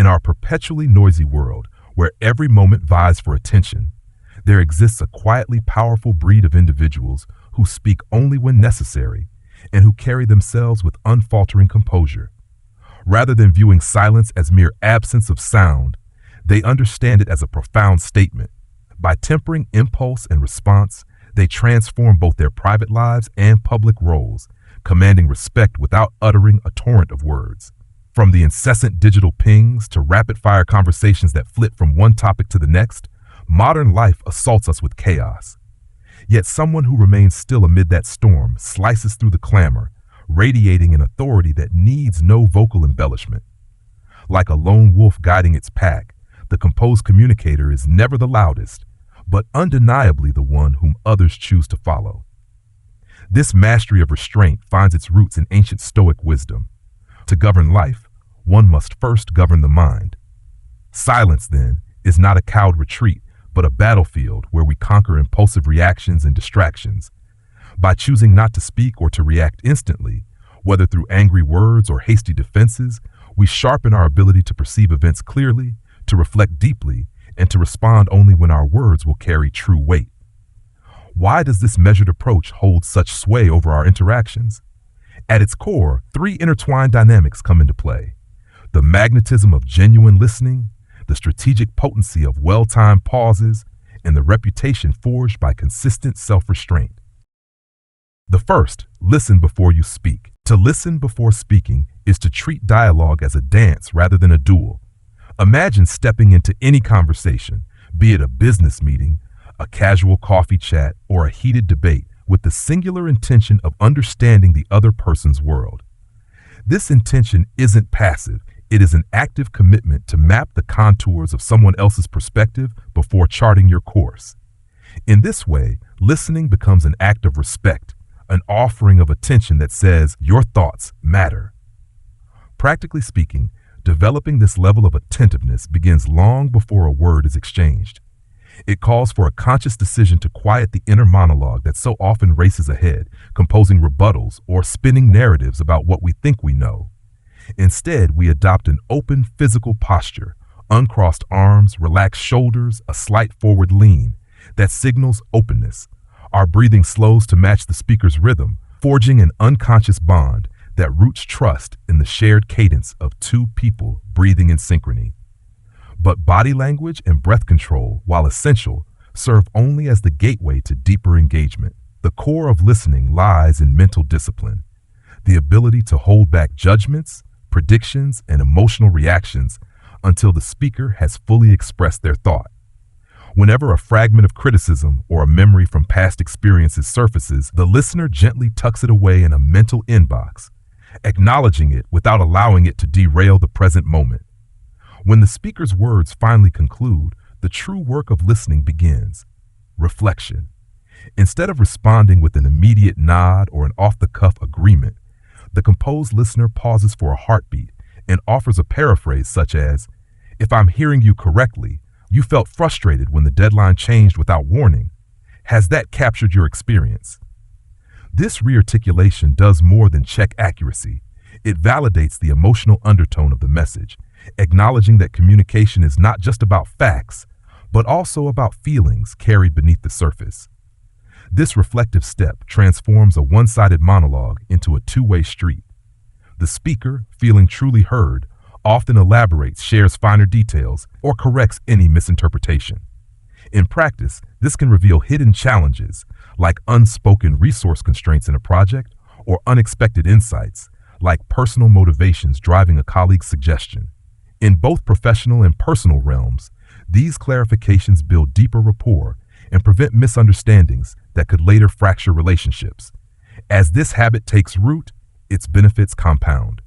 In our perpetually noisy world, where every moment vies for attention, there exists a quietly powerful breed of individuals who speak only when necessary and who carry themselves with unfaltering composure. Rather than viewing silence as mere absence of sound, they understand it as a profound statement. By tempering impulse and response, they transform both their private lives and public roles, commanding respect without uttering a torrent of words. From the incessant digital pings to rapid-fire conversations that flit from one topic to the next, modern life assaults us with chaos. Yet someone who remains still amid that storm slices through the clamor, radiating an authority that needs no vocal embellishment. Like a lone wolf guiding its pack, the composed communicator is never the loudest, but undeniably the one whom others choose to follow. This mastery of restraint finds its roots in ancient Stoic wisdom. To govern life, one must first govern the mind. Silence, then, is not a cowed retreat, but a battlefield where we conquer impulsive reactions and distractions. By choosing not to speak or to react instantly, whether through angry words or hasty defenses, we sharpen our ability to perceive events clearly, to reflect deeply, and to respond only when our words will carry true weight. Why does this measured approach hold such sway over our interactions? At its core, three intertwined dynamics come into play: the magnetism of genuine listening, the strategic potency of well-timed pauses, and the reputation forged by consistent self-restraint. The first, listen before you speak. To listen before speaking is to treat dialogue as a dance rather than a duel. Imagine stepping into any conversation, be it a business meeting, a casual coffee chat, or a heated debate, with the singular intention of understanding the other person's world. This intention isn't passive. It is an active commitment to map the contours of someone else's perspective before charting your course. In this way, listening becomes an act of respect, an offering of attention that says your thoughts matter. Practically speaking, developing this level of attentiveness begins long before a word is exchanged. It calls for a conscious decision to quiet the inner monologue that so often races ahead, composing rebuttals or spinning narratives about what we think we know. Instead, we adopt an open physical posture, uncrossed arms, relaxed shoulders, a slight forward lean that signals openness. Our breathing slows to match the speaker's rhythm, forging an unconscious bond that roots trust in the shared cadence of two people breathing in synchrony. But body language and breath control, while essential, serve only as the gateway to deeper engagement. The core of listening lies in mental discipline, the ability to hold back judgments, predictions, and emotional reactions until the speaker has fully expressed their thought. Whenever a fragment of criticism or a memory from past experiences surfaces, the listener gently tucks it away in a mental inbox, acknowledging it without allowing it to derail the present moment. When the speaker's words finally conclude, the true work of listening begins: reflection. Instead of responding with an immediate nod or an off-the-cuff agreement, the composed listener pauses for a heartbeat and offers a paraphrase such as, "If I'm hearing you correctly, you felt frustrated when the deadline changed without warning. Has that captured your experience?" This rearticulation does more than check accuracy. It validates the emotional undertone of the message, acknowledging that communication is not just about facts, but also about feelings carried beneath the surface. This reflective step transforms a one-sided monologue into a two-way street. The speaker, feeling truly heard, often elaborates, shares finer details, or corrects any misinterpretation. In practice, this can reveal hidden challenges, like unspoken resource constraints in a project, or unexpected insights, like personal motivations driving a colleague's suggestion. In both professional and personal realms, these clarifications build deeper rapport and prevent misunderstandings that could later fracture relationships. As this habit takes root, its benefits compound.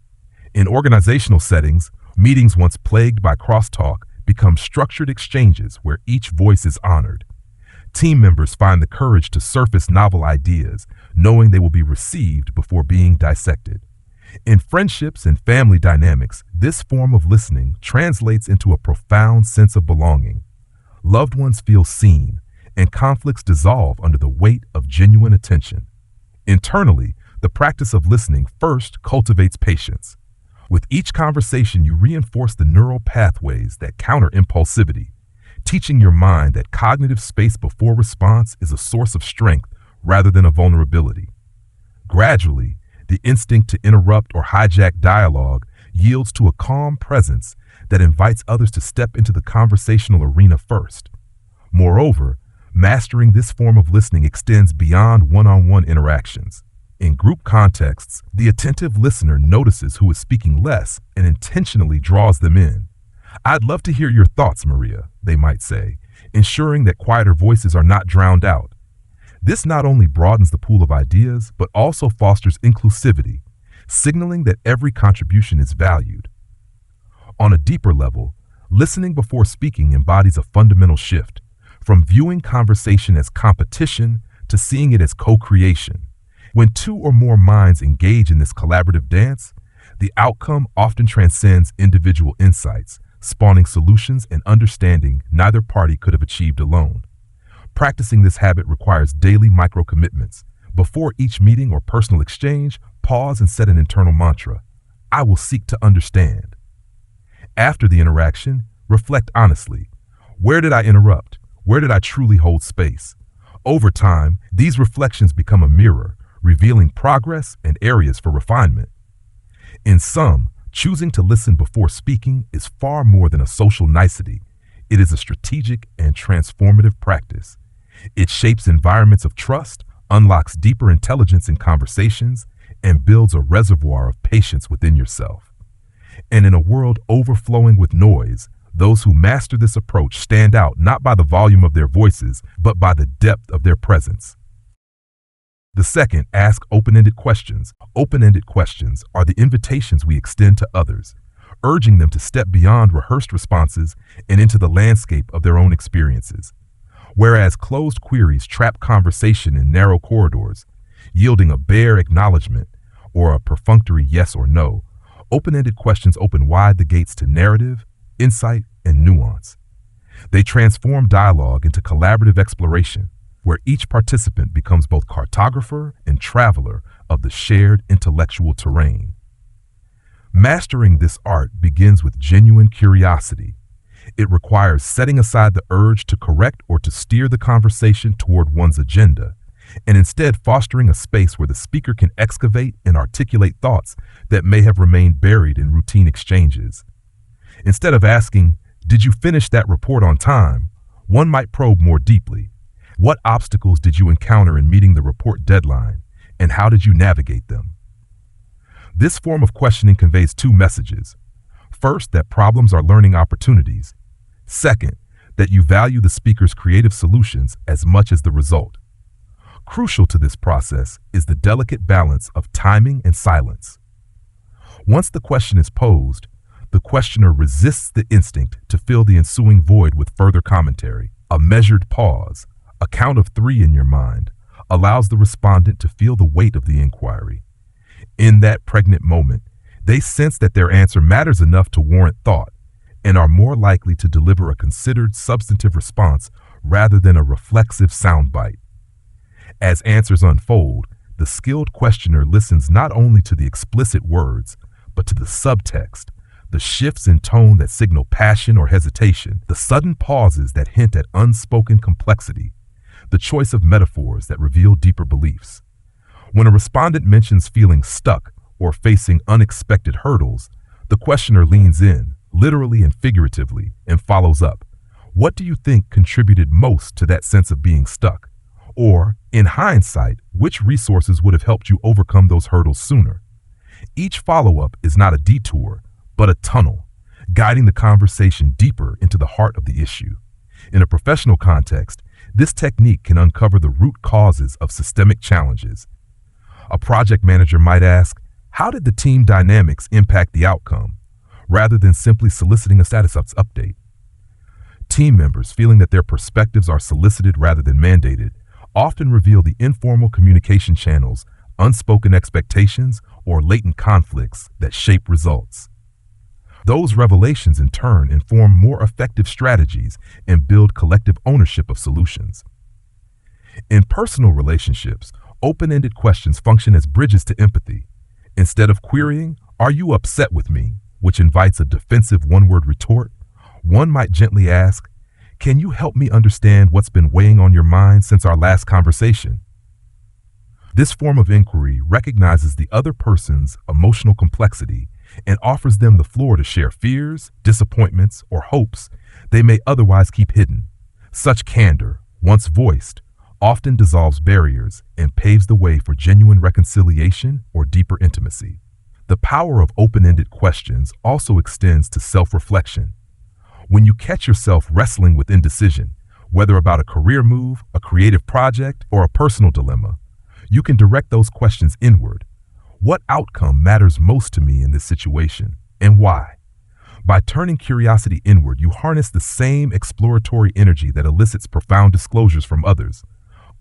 In organizational settings, meetings once plagued by crosstalk become structured exchanges where each voice is honored. Team members find the courage to surface novel ideas, knowing they will be received before being dissected. In friendships and family dynamics, this form of listening translates into a profound sense of belonging. Loved ones feel seen, and conflicts dissolve under the weight of genuine attention. Internally, the practice of listening first cultivates patience. With each conversation, you reinforce the neural pathways that counter impulsivity, teaching your mind that cognitive space before response is a source of strength rather than a vulnerability. Gradually, the instinct to interrupt or hijack dialogue yields to a calm presence that invites others to step into the conversational arena first. Moreover, mastering this form of listening extends beyond one-on-one interactions. In group contexts, the attentive listener notices who is speaking less and intentionally draws them in. "I'd love to hear your thoughts, Maria," they might say, ensuring that quieter voices are not drowned out. This not only broadens the pool of ideas, but also fosters inclusivity, signaling that every contribution is valued. On a deeper level, listening before speaking embodies a fundamental shift, from viewing conversation as competition to seeing it as co-creation. When two or more minds engage in this collaborative dance, the outcome often transcends individual insights, spawning solutions and understanding neither party could have achieved alone. Practicing this habit requires daily micro-commitments. Before each meeting or personal exchange, pause and set an internal mantra. "I will seek to understand." After the interaction, reflect honestly. Where did I interrupt? Where did I truly hold space? Over time, these reflections become a mirror, revealing progress and areas for refinement. In sum, choosing to listen before speaking is far more than a social nicety. It is a strategic and transformative practice. It shapes environments of trust, unlocks deeper intelligence in conversations, and builds a reservoir of patience within yourself. And in a world overflowing with noise, those who master this approach stand out not by the volume of their voices, but by the depth of their presence. The second, ask open-ended questions. Open-ended questions are the invitations we extend to others, urging them to step beyond rehearsed responses and into the landscape of their own experiences. Whereas closed queries trap conversation in narrow corridors, yielding a bare acknowledgement or a perfunctory yes or no, open-ended questions open wide the gates to narrative, insight, and nuance. They transform dialogue into collaborative exploration, where each participant becomes both cartographer and traveler of the shared intellectual terrain. Mastering this art begins with genuine curiosity. It requires setting aside the urge to correct or to steer the conversation toward one's agenda, and instead fostering a space where the speaker can excavate and articulate thoughts that may have remained buried in routine exchanges. Instead of asking, "Did you finish that report on time?" one might probe more deeply. What obstacles did you encounter in meeting the report deadline, and how did you navigate them? This form of questioning conveys two messages. First, that problems are learning opportunities. Second, that you value the speaker's creative solutions as much as the result. Crucial to this process is the delicate balance of timing and silence. Once the question is posed, the questioner resists the instinct to fill the ensuing void with further commentary. A measured pause, a count of 3 in your mind, allows the respondent to feel the weight of the inquiry. In that pregnant moment, they sense that their answer matters enough to warrant thought and are more likely to deliver a considered substantive response rather than a reflexive soundbite. As answers unfold, the skilled questioner listens not only to the explicit words, but to the subtext, the shifts in tone that signal passion or hesitation, the sudden pauses that hint at unspoken complexity, the choice of metaphors that reveal deeper beliefs. When a respondent mentions feeling stuck or facing unexpected hurdles, the questioner leans in, literally and figuratively, and follows up. What do you think contributed most to that sense of being stuck? Or, in hindsight, which resources would have helped you overcome those hurdles sooner? Each follow-up is not a detour, but a tunnel, guiding the conversation deeper into the heart of the issue. In a professional context, this technique can uncover the root causes of systemic challenges. A project manager might ask, "How did the team dynamics impact the outcome?" rather than simply soliciting a status update. Team members, feeling that their perspectives are solicited rather than mandated, often reveal the informal communication channels, unspoken expectations, or latent conflicts that shape results. Those revelations, in turn, inform more effective strategies and build collective ownership of solutions. In personal relationships, open-ended questions function as bridges to empathy. Instead of querying, Are you upset with me? Which invites a defensive one-word retort. One might gently ask, can you help me understand what's been weighing on your mind since our last conversation? This form of inquiry recognizes the other person's emotional complexity and offers them the floor to share fears, disappointments, or hopes they may otherwise keep hidden. Such candor, once voiced, often dissolves barriers and paves the way for genuine reconciliation or deeper intimacy. The power of open-ended questions also extends to self-reflection. When you catch yourself wrestling with indecision, whether about a career move, a creative project, or a personal dilemma, you can direct those questions inward. What outcome matters most to me in this situation, and why? By turning curiosity inward, you harness the same exploratory energy that elicits profound disclosures from others.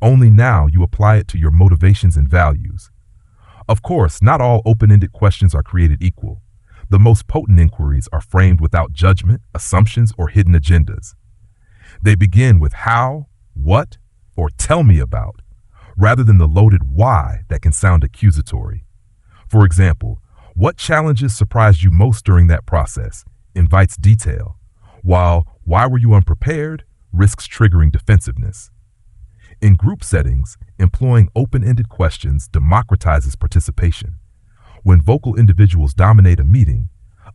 Only now you apply it to your motivations and values. Of course, not all open-ended questions are created equal. The most potent inquiries are framed without judgment, assumptions, or hidden agendas. They begin with how, what, or tell me about, rather than the loaded why that can sound accusatory. For example, what challenges surprised you most during that process invites detail, while why were you unprepared risks triggering defensiveness. In group settings, employing open-ended questions democratizes participation. When vocal individuals dominate a meeting,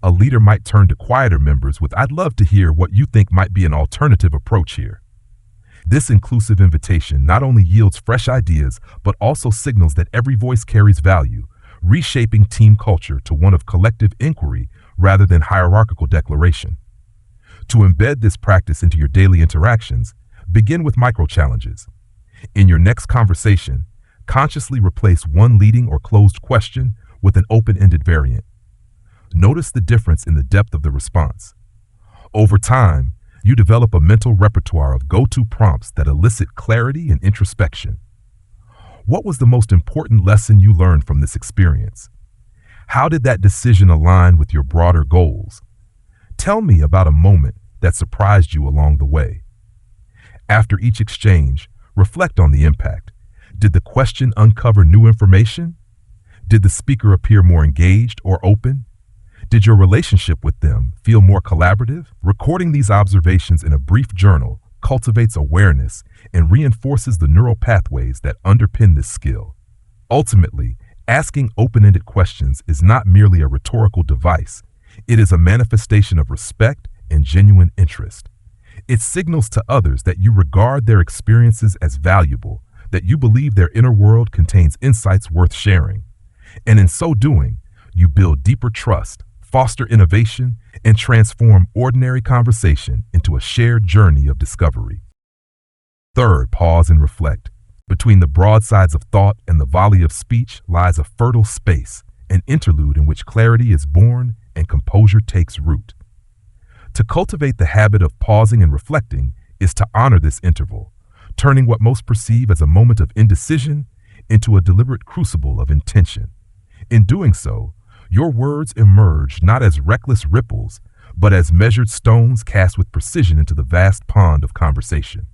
a leader might turn to quieter members with, "I'd love to hear what you think might be an alternative approach here." This inclusive invitation not only yields fresh ideas, but also signals that every voice carries value, reshaping team culture to one of collective inquiry rather than hierarchical declaration. To embed this practice into your daily interactions, begin with micro-challenges. In your next conversation, consciously replace one leading or closed question with an open-ended variant. Notice the difference in the depth of the response. Over time, you develop a mental repertoire of go-to prompts that elicit clarity and introspection. What was the most important lesson you learned from this experience? How did that decision align with your broader goals? Tell me about a moment that surprised you along the way. After each exchange, reflect on the impact. Did the question uncover new information? Did the speaker appear more engaged or open? Did your relationship with them feel more collaborative? Recording these observations in a brief journal cultivates awareness and reinforces the neural pathways that underpin this skill. Ultimately, asking open-ended questions is not merely a rhetorical device. It is a manifestation of respect and genuine interest. It signals to others that you regard their experiences as valuable, that you believe their inner world contains insights worth sharing. And in so doing, you build deeper trust, foster innovation, and transform ordinary conversation into a shared journey of discovery. Third, pause and reflect. Between the broadsides of thought and the volley of speech lies a fertile space, an interlude in which clarity is born and composure takes root. To cultivate the habit of pausing and reflecting is to honor this interval, turning what most perceive as a moment of indecision into a deliberate crucible of intention. In doing so, your words emerge not as reckless ripples, but as measured stones cast with precision into the vast pond of conversation.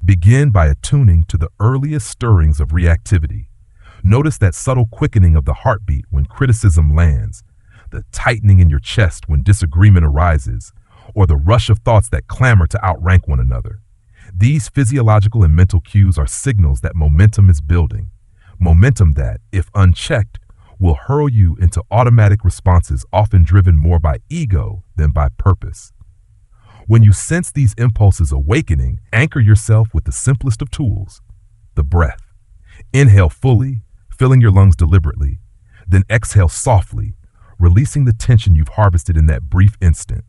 Begin by attuning to the earliest stirrings of reactivity. Notice that subtle quickening of the heartbeat when criticism lands, the tightening in your chest when disagreement arises, or the rush of thoughts that clamor to outrank one another. These physiological and mental cues are signals that momentum is building. Momentum that, if unchecked, will hurl you into automatic responses often driven more by ego than by purpose. When you sense these impulses awakening, anchor yourself with the simplest of tools, the breath. Inhale fully, filling your lungs deliberately, then exhale softly, releasing the tension you've harvested in that brief instant.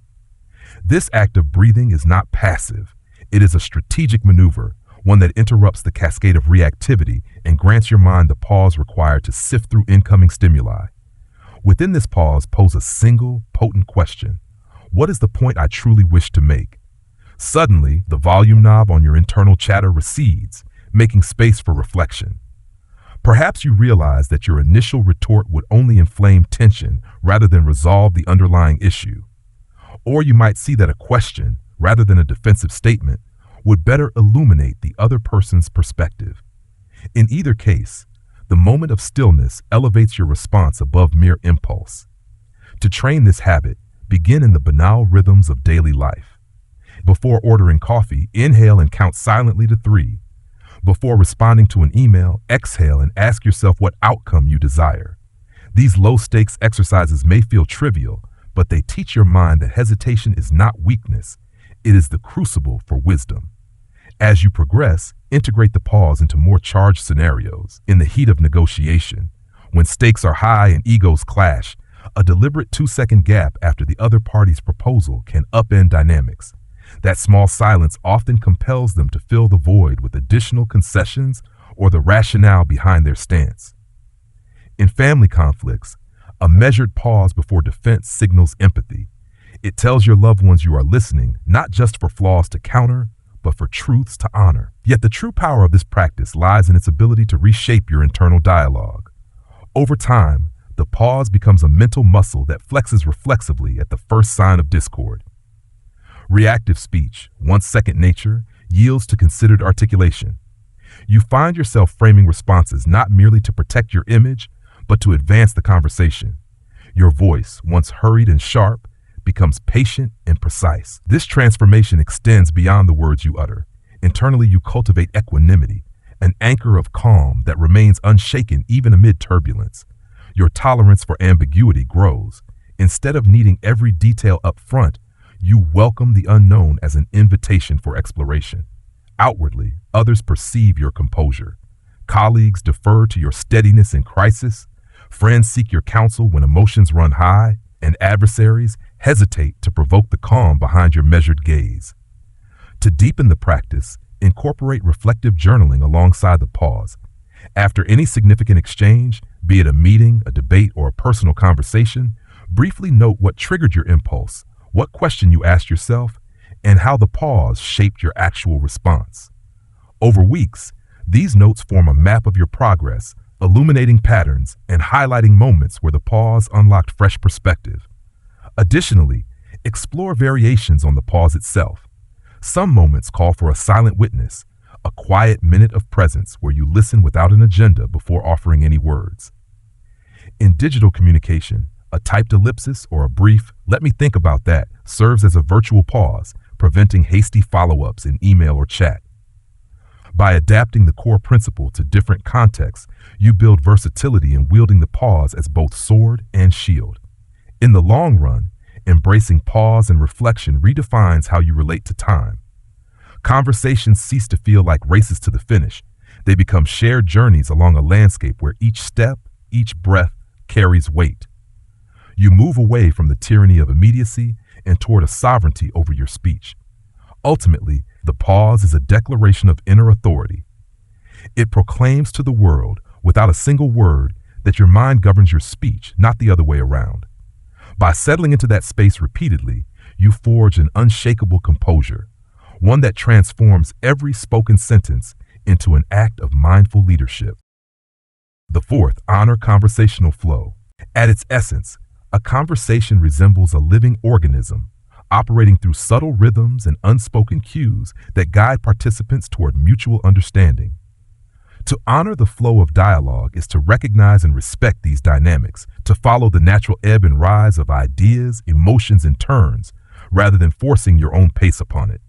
This act of breathing is not passive. It is a strategic maneuver, one that interrupts the cascade of reactivity and grants your mind the pause required to sift through incoming stimuli. Within this pause, pose a single, potent question. What is the point I truly wish to make? Suddenly, the volume knob on your internal chatter recedes, making space for reflection. Perhaps you realize that your initial retort would only inflame tension rather than resolve the underlying issue. Or you might see that a question, rather than a defensive statement, would better illuminate the other person's perspective. In either case, The moment of stillness elevates your response above mere impulse. To train this habit, begin in the banal rhythms of daily life. Before ordering coffee, inhale and count silently to 3. Before responding to an email, exhale and ask yourself what outcome you desire. These low-stakes exercises may feel trivial, but they teach your mind that hesitation is not weakness. It is the crucible for wisdom. As you progress, integrate the pause into more charged scenarios. In the heat of negotiation, when stakes are high and egos clash, a deliberate 2-second gap after the other party's proposal can upend dynamics. That small silence often compels them to fill the void with additional concessions or the rationale behind their stance. In family conflicts, a measured pause before defense signals empathy. It tells your loved ones you are listening, not just for flaws to counter, but for truths to honor. Yet the true power of this practice lies in its ability to reshape your internal dialogue. Over time, the pause becomes a mental muscle that flexes reflexively at the first sign of discord. Reactive speech, once second nature, yields to considered articulation. You find yourself framing responses not merely to protect your image, but to advance the conversation. Your voice, once hurried and sharp, becomes patient and precise. This transformation extends beyond the words you utter. Internally, you cultivate equanimity, an anchor of calm that remains unshaken even amid turbulence. Your tolerance for ambiguity grows. Instead of needing every detail up front, you welcome the unknown as an invitation for exploration. Outwardly, others perceive your composure. Colleagues defer to your steadiness in crisis. Friends seek your counsel when emotions run high, and adversaries hesitate to provoke the calm behind your measured gaze. To deepen the practice, incorporate reflective journaling alongside the pause. After any significant exchange, be it a meeting, a debate, or a personal conversation, briefly note what triggered your impulse, what question you asked yourself, and how the pause shaped your actual response. Over weeks, these notes form a map of your progress, illuminating patterns and highlighting moments where the pause unlocked fresh perspective. Additionally, explore variations on the pause itself. Some moments call for a silent witness, a quiet minute of presence where you listen without an agenda before offering any words. In digital communication, a typed ellipsis or a brief "let me think about that" serves as a virtual pause, preventing hasty follow-ups in email or chat. By adapting the core principle to different contexts, you build versatility in wielding the pause as both sword and shield. In the long run, embracing pause and reflection redefines how you relate to time. Conversations cease to feel like races to the finish. They become shared journeys along a landscape where each step, each breath carries weight. You move away from the tyranny of immediacy and toward a sovereignty over your speech. Ultimately, the pause is a declaration of inner authority. It proclaims to the world, without a single word, that your mind governs your speech, not the other way around. By settling into that space repeatedly, you forge an unshakable composure, one that transforms every spoken sentence into an act of mindful leadership. The fourth, honor conversational flow. At its essence, a conversation resembles a living organism, operating through subtle rhythms and unspoken cues that guide participants toward mutual understanding. To honor the flow of dialogue is to recognize and respect these dynamics, to follow the natural ebb and rise of ideas, emotions, and turns, rather than forcing your own pace upon it.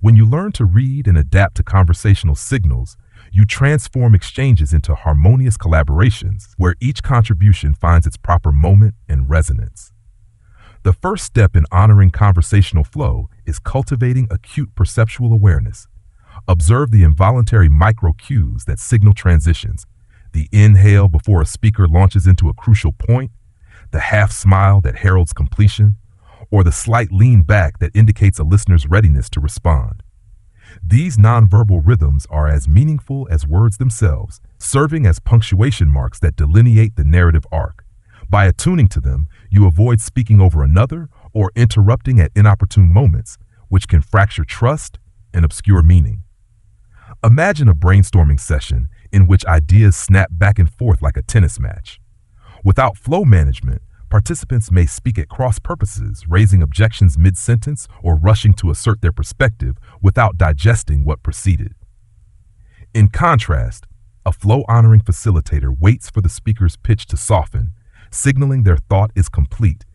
When you learn to read and adapt to conversational signals, you transform exchanges into harmonious collaborations where each contribution finds its proper moment and resonance. The first step in honoring conversational flow is cultivating acute perceptual awareness. Observe the involuntary micro cues that signal transitions, the inhale before a speaker launches into a crucial point, the half smile that heralds completion, or the slight lean back that indicates a listener's readiness to respond. These nonverbal rhythms are as meaningful as words themselves, serving as punctuation marks that delineate the narrative arc. By attuning to them, you avoid speaking over another or interrupting at inopportune moments, which can fracture trust and obscure meaning. Imagine a brainstorming session in which ideas snap back and forth like a tennis match. Without flow management, participants may speak at cross purposes, raising objections mid-sentence or rushing to assert their perspective without digesting what preceded. In contrast, A flow-honoring facilitator waits for the speaker's pitch to soften, signaling their thought is complete,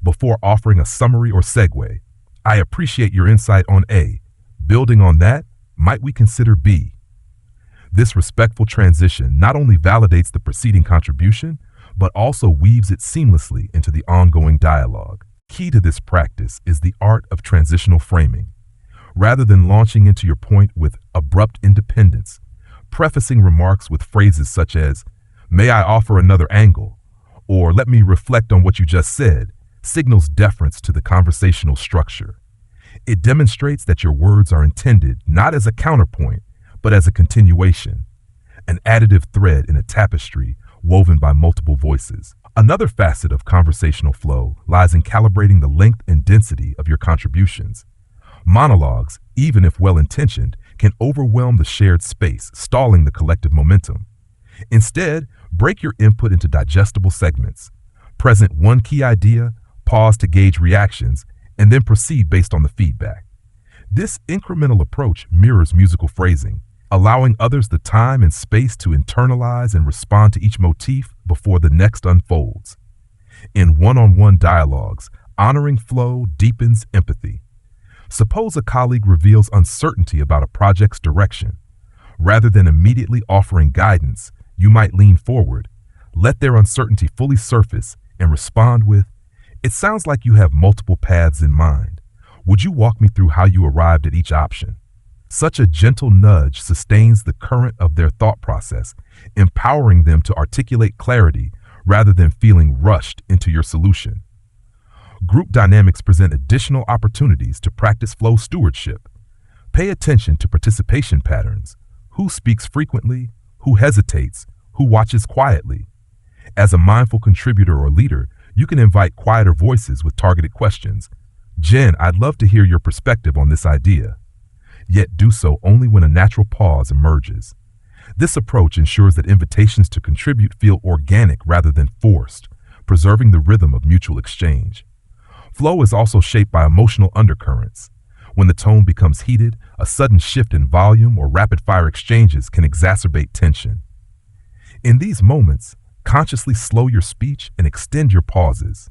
before offering a summary or segue. I appreciate your insight on A. Building on that, might we consider B? This respectful transition not only validates the preceding contribution, but also weaves it seamlessly into the ongoing dialogue. Key to this practice is the art of transitional framing. Rather than launching into your point with abrupt independence, prefacing remarks with phrases such as, "May I offer another angle?" or "Let me reflect on what you just said," signals deference to the conversational structure. It demonstrates that your words are intended not as a counterpoint, but as a continuation, an additive thread in a tapestry woven by multiple voices. Another facet of conversational flow lies in calibrating the length and density of your contributions. Monologues, even if well-intentioned, can overwhelm the shared space, stalling the collective momentum. Instead, break your input into digestible segments. Present one key idea, pause to gauge reactions, and then proceed based on the feedback. This incremental approach mirrors musical phrasing, allowing others the time and space to internalize and respond to each motif before the next unfolds. In one-on-one dialogues, honoring flow deepens empathy. Suppose a colleague reveals uncertainty about a project's direction. Rather than immediately offering guidance, you might lean forward, let their uncertainty fully surface, and respond with, "It sounds like you have multiple paths in mind. Would you walk me through how you arrived at each option?" Such a gentle nudge sustains the current of their thought process, empowering them to articulate clarity rather than feeling rushed into your solution. Group dynamics present additional opportunities to practice flow stewardship. Pay attention to participation patterns. Who speaks frequently? Who hesitates? Who watches quietly? As a mindful contributor or leader, you can invite quieter voices with targeted questions. "Jen, I'd love to hear your perspective on this idea." Yet do so only when a natural pause emerges. This approach ensures that invitations to contribute feel organic rather than forced, preserving the rhythm of mutual exchange. Flow is also shaped by emotional undercurrents. When the tone becomes heated, a sudden shift in volume or rapid-fire exchanges can exacerbate tension. In these moments, consciously slow your speech and extend your pauses.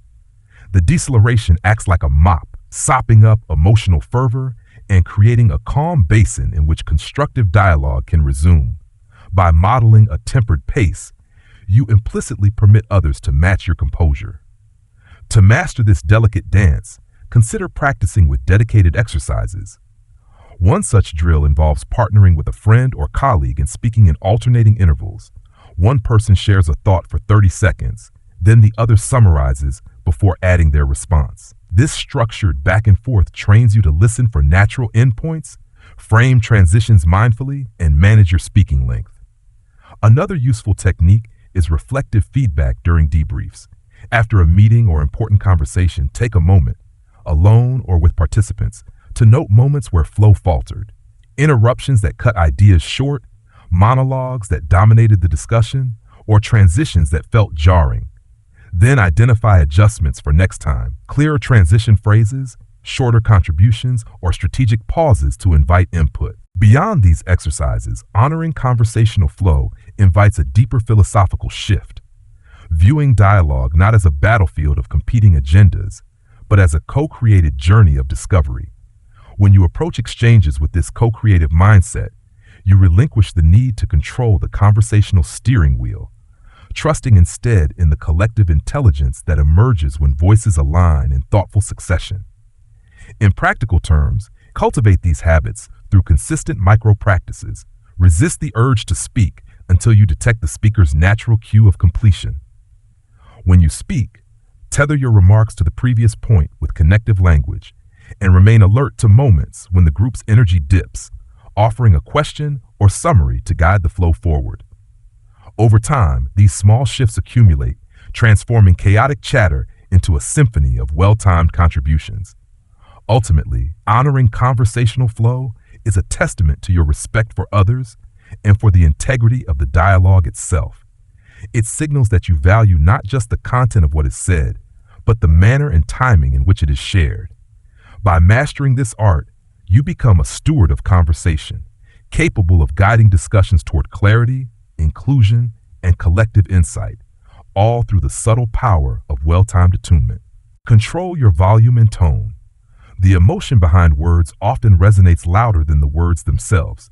The deceleration acts like a mop, sopping up emotional fervor and creating a calm basin in which constructive dialogue can resume. By modeling a tempered pace, you implicitly permit others to match your composure. To master this delicate dance, consider practicing with dedicated exercises. One such drill involves partnering with a friend or colleague and speaking in alternating intervals. One person shares a thought for 30 seconds, then the other summarizes before adding their response. This structured back and forth trains you to listen for natural endpoints, frame transitions mindfully, and manage your speaking length. Another useful technique is reflective feedback during debriefs. After a meeting or important conversation, take a moment, alone or with participants, to note moments where flow faltered, interruptions that cut ideas short, monologues that dominated the discussion, or transitions that felt jarring. Then identify adjustments for next time, clearer transition phrases, shorter contributions, or strategic pauses to invite input. Beyond these exercises, honoring conversational flow invites a deeper philosophical shift, viewing dialogue not as a battlefield of competing agendas, but as a co-created journey of discovery. When you approach exchanges with this co-creative mindset, you relinquish the need to control the conversational steering wheel, trusting instead in the collective intelligence that emerges when voices align in thoughtful succession. In practical terms, cultivate these habits through consistent micro-practices. Resist the urge to speak until you detect the speaker's natural cue of completion. When you speak, tether your remarks to the previous point with connective language and remain alert to moments when the group's energy dips, offering a question or summary to guide the flow forward. Over time, these small shifts accumulate, transforming chaotic chatter into a symphony of well-timed contributions. Ultimately, honoring conversational flow is a testament to your respect for others and for the integrity of the dialogue itself. It signals that you value not just the content of what is said, but the manner and timing in which it is shared. By mastering this art, you become a steward of conversation, capable of guiding discussions toward clarity, inclusion, and collective insight, all through the subtle power of well-timed attunement. Control your volume and tone. The emotion behind words often resonates louder than the words themselves.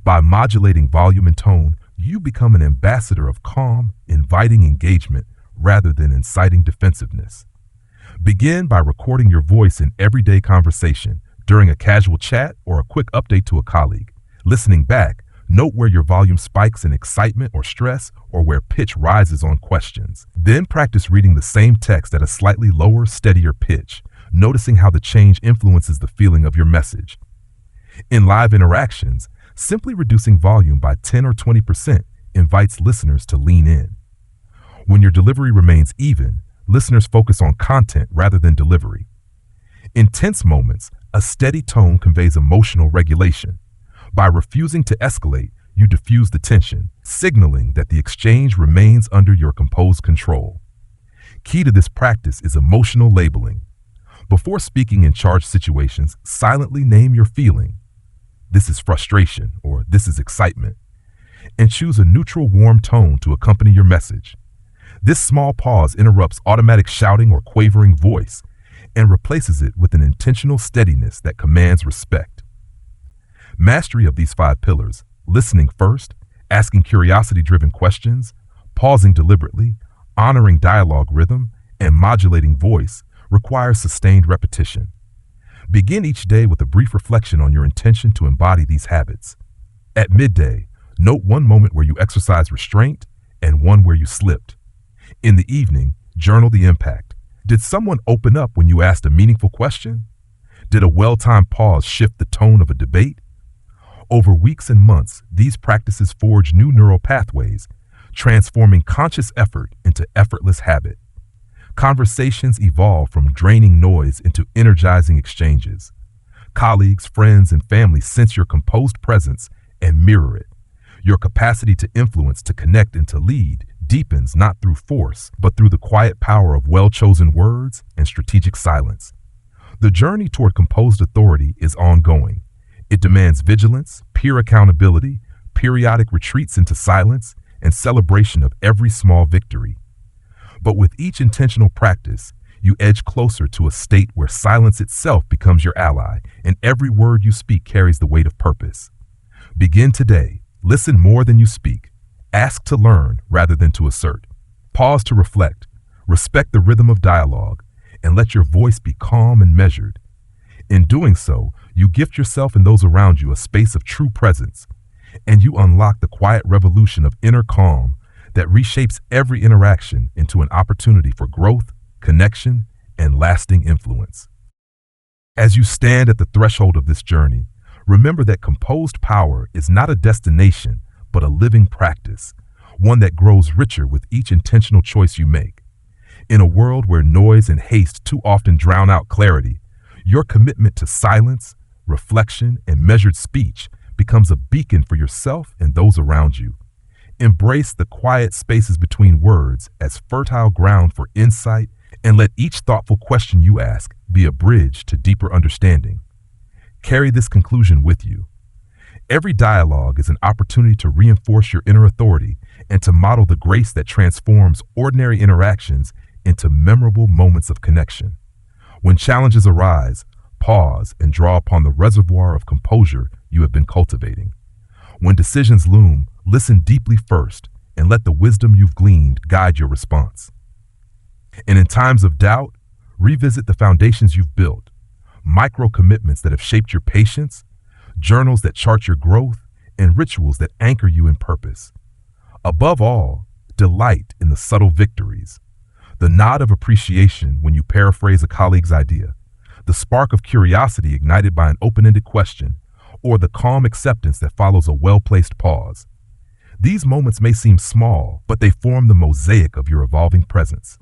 By modulating volume and tone, you become an ambassador of calm, inviting engagement rather than inciting defensiveness. Begin by recording your voice in everyday conversation, during a casual chat or a quick update to a colleague. Listening back, note where your volume spikes in excitement or stress or where pitch rises on questions. Then practice reading the same text at a slightly lower, steadier pitch, noticing how the change influences the feeling of your message. In live interactions, simply reducing volume by 10 or 20% invites listeners to lean in. When your delivery remains even, listeners focus on content rather than delivery. In tense moments, a steady tone conveys emotional regulation. By refusing to escalate, you diffuse the tension, signaling that the exchange remains under your composed control. Key to this practice is emotional labeling. Before speaking in charged situations, silently name your feeling. This is frustration, or this is excitement, and choose a neutral, warm tone to accompany your message. This small pause interrupts automatic shouting or quavering voice and replaces it with an intentional steadiness that commands respect. Mastery of these 5 pillars, listening first, asking curiosity-driven questions, pausing deliberately, honoring dialogue rhythm, and modulating voice, requires sustained repetition. Begin each day with a brief reflection on your intention to embody these habits. At midday, note one moment where you exercised restraint and one where you slipped. In the evening, journal the impact. Did someone open up when you asked a meaningful question? Did a well-timed pause shift the tone of a debate? Over weeks and months, these practices forge new neural pathways, transforming conscious effort into effortless habit. Conversations evolve from draining noise into energizing exchanges. Colleagues, friends, and family sense your composed presence and mirror it. Your capacity to influence, to connect, and to lead deepens not through force, but through the quiet power of well-chosen words and strategic silence. The journey toward composed authority is ongoing. It demands vigilance, peer accountability, periodic retreats into silence, and celebration of every small victory. But with each intentional practice, you edge closer to a state where silence itself becomes your ally, and every word you speak carries the weight of purpose. Begin today. Listen more than you speak. Ask to learn rather than to assert. Pause to reflect. Respect the rhythm of dialogue, and let your voice be calm and measured. In doing so, you gift yourself and those around you a space of true presence, and you unlock the quiet revolution of inner calm that reshapes every interaction into an opportunity for growth, connection, and lasting influence. As you stand at the threshold of this journey, remember that composed power is not a destination, but a living practice, one that grows richer with each intentional choice you make. In a world where noise and haste too often drown out clarity, your commitment to silence, reflection, and measured speech becomes a beacon for yourself and those around you. Embrace the quiet spaces between words as fertile ground for insight, and let each thoughtful question you ask be a bridge to deeper understanding. Carry this conclusion with you. Every dialogue is an opportunity to reinforce your inner authority and to model the grace that transforms ordinary interactions into memorable moments of connection. When challenges arise, pause and draw upon the reservoir of composure you have been cultivating. When decisions loom, listen deeply first and let the wisdom you've gleaned guide your response. And in times of doubt, revisit the foundations you've built, micro commitments that have shaped your patience, journals that chart your growth, and rituals that anchor you in purpose. Above all, delight in the subtle victories. The nod of appreciation when you paraphrase a colleague's idea, the spark of curiosity ignited by an open-ended question, or the calm acceptance that follows a well-placed pause. These moments may seem small, but they form the mosaic of your evolving presence.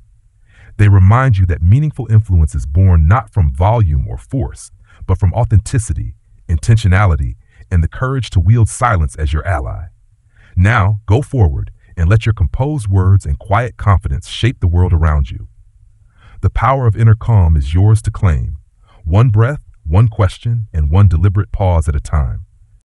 They remind you that meaningful influence is born not from volume or force, but from authenticity, intentionality, and the courage to wield silence as your ally. Now, go forward and let your composed words and quiet confidence shape the world around you. The power of inner calm is yours to claim, one breath, one question, and one deliberate pause at a time.